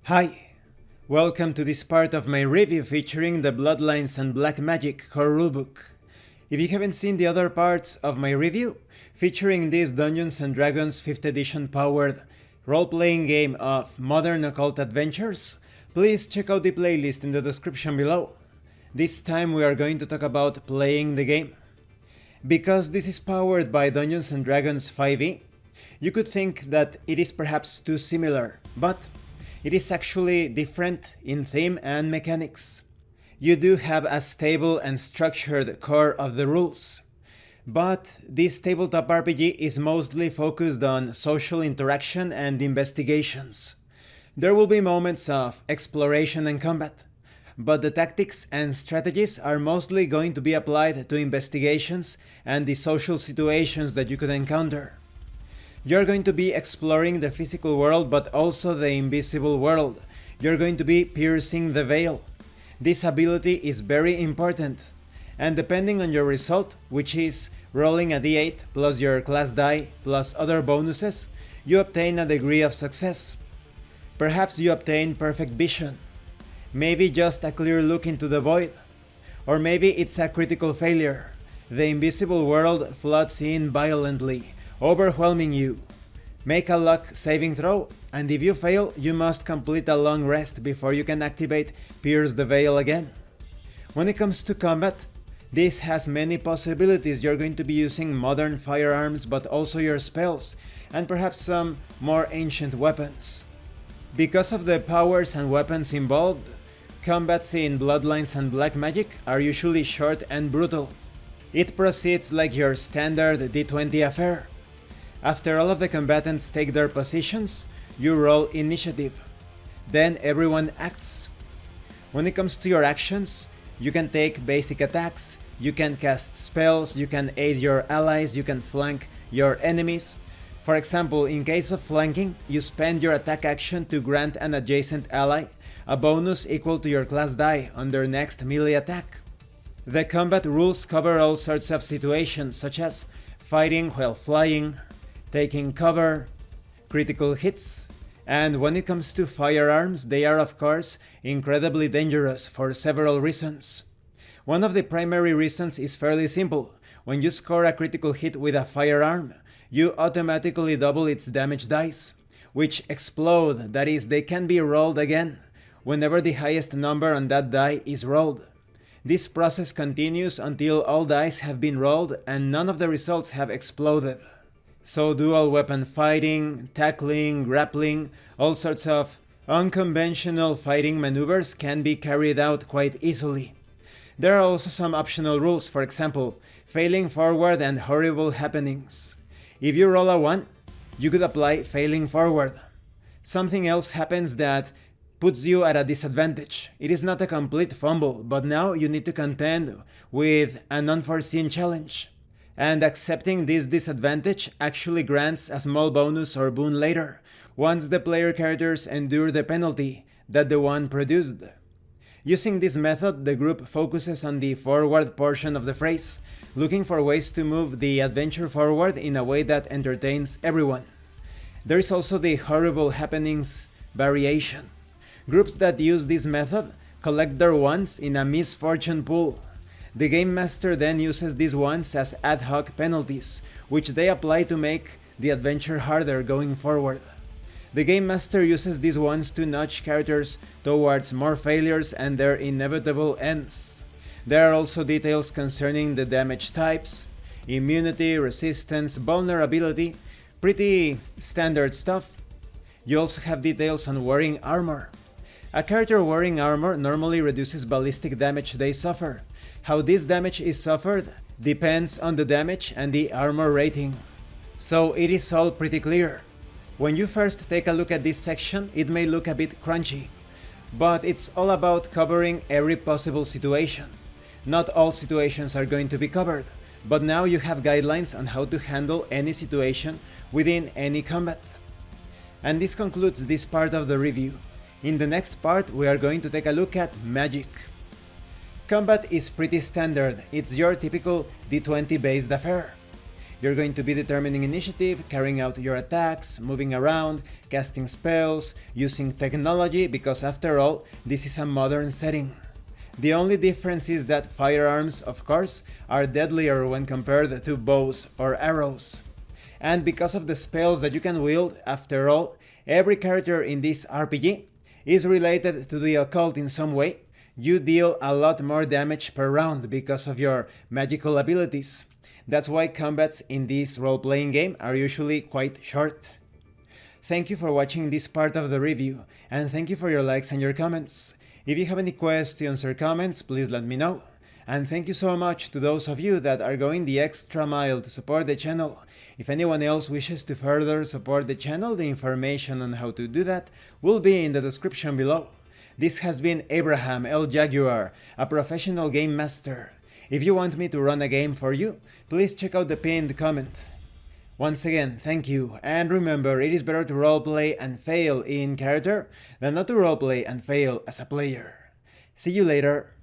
Hi, welcome to this part of my review featuring the Bloodlines and Black Magic core rulebook. If you haven't seen the other parts of my review, featuring this Dungeons & Dragons 5th edition powered role-playing game of modern occult adventures, please check out the playlist in the description below. This time we are going to talk about playing the game. Because this is powered by Dungeons & Dragons 5e, you could think that it is perhaps too similar, but it is actually different in theme and mechanics. You do have a stable and structured core of the rules, but this tabletop RPG is mostly focused on social interaction and investigations. There will be moments of exploration and combat, but the tactics and strategies are mostly going to be applied to investigations and the social situations that you could encounter. You're going to be exploring the physical world, but also the invisible world. You're going to be piercing the veil. This ability is very important, and depending on your result, which is rolling a d8 plus your class die plus other bonuses, you obtain a degree of success. Perhaps you obtain perfect vision, maybe just a clear look into the void, or maybe it's a critical failure. The invisible world floods in violently, overwhelming you. Make a luck saving throw, and if you fail, you must complete a long rest before you can activate Pierce the Veil again. When it comes to combat, this has many possibilities. You're going to be using modern firearms, but also your spells, and perhaps some more ancient weapons. Because of the powers and weapons involved, combats in Bloodlines and Black Magic are usually short and brutal. It proceeds like your standard D20 affair. After all of the combatants take their positions, you roll initiative. Then everyone acts. When it comes to your actions, you can take basic attacks, you can cast spells, you can aid your allies, you can flank your enemies. For example, in case of flanking, you spend your attack action to grant an adjacent ally a bonus equal to your class die on their next melee attack. The combat rules cover all sorts of situations, such as fighting while flying, taking cover, critical hits, and when it comes to firearms, they are of course incredibly dangerous for several reasons. One of the primary reasons is fairly simple. When you score a critical hit with a firearm, you automatically double its damage dice, which explode, that is, they can be rolled again whenever the highest number on that die is rolled. This process continues until all dice have been rolled and none of the results have exploded. So dual weapon fighting, tackling, grappling, all sorts of unconventional fighting maneuvers can be carried out quite easily. There are also some optional rules, for example, failing forward and horrible happenings. If you roll a 1, you could apply failing forward. Something else happens that puts you at a disadvantage. It is not a complete fumble, but now you need to contend with an unforeseen challenge. And accepting this disadvantage actually grants a small bonus or boon later, once the player characters endure the penalty that the one produced. Using this method, the group focuses on the forward portion of the phrase, looking for ways to move the adventure forward in a way that entertains everyone. There is also the horrible happenings variation. Groups that use this method collect their ones in a misfortune pool. The Game Master then uses these ones as ad hoc penalties, which they apply to make the adventure harder going forward. The Game Master uses these ones to nudge characters towards more failures and their inevitable ends. There are also details concerning the damage types, immunity, resistance, vulnerability, pretty standard stuff. You also have details on wearing armor. A character wearing armor normally reduces ballistic damage they suffer. How this damage is suffered depends on the damage and the armor rating. So it is all pretty clear. When you first take a look at this section, it may look a bit crunchy, but it's all about covering every possible situation. Not all situations are going to be covered, but now you have guidelines on how to handle any situation within any combat. And this concludes this part of the review. In the next part, we are going to take a look at magic. Combat is pretty standard, it's your typical D20 based affair. You're going to be determining initiative, carrying out your attacks, moving around, casting spells, using technology, because after all, this is a modern setting. The only difference is that firearms, of course, are deadlier when compared to bows or arrows. And because of the spells that you can wield, after all, every character in this RPG is related to the occult in some way. You deal a lot more damage per round because of your magical abilities. That's why combats in this role-playing game are usually quite short. Thank you for watching this part of the review, and thank you for your likes and your comments. If you have any questions or comments, please let me know. And thank you so much to those of you that are going the extra mile to support the channel. If anyone else wishes to further support the channel, the information on how to do that will be in the description below. This has been Abraham L. Jaguar, a professional game master. If you want me to run a game for you, please check out the pinned comment. Once again, thank you, and remember, it is better to roleplay and fail in character than not to roleplay and fail as a player. See you later.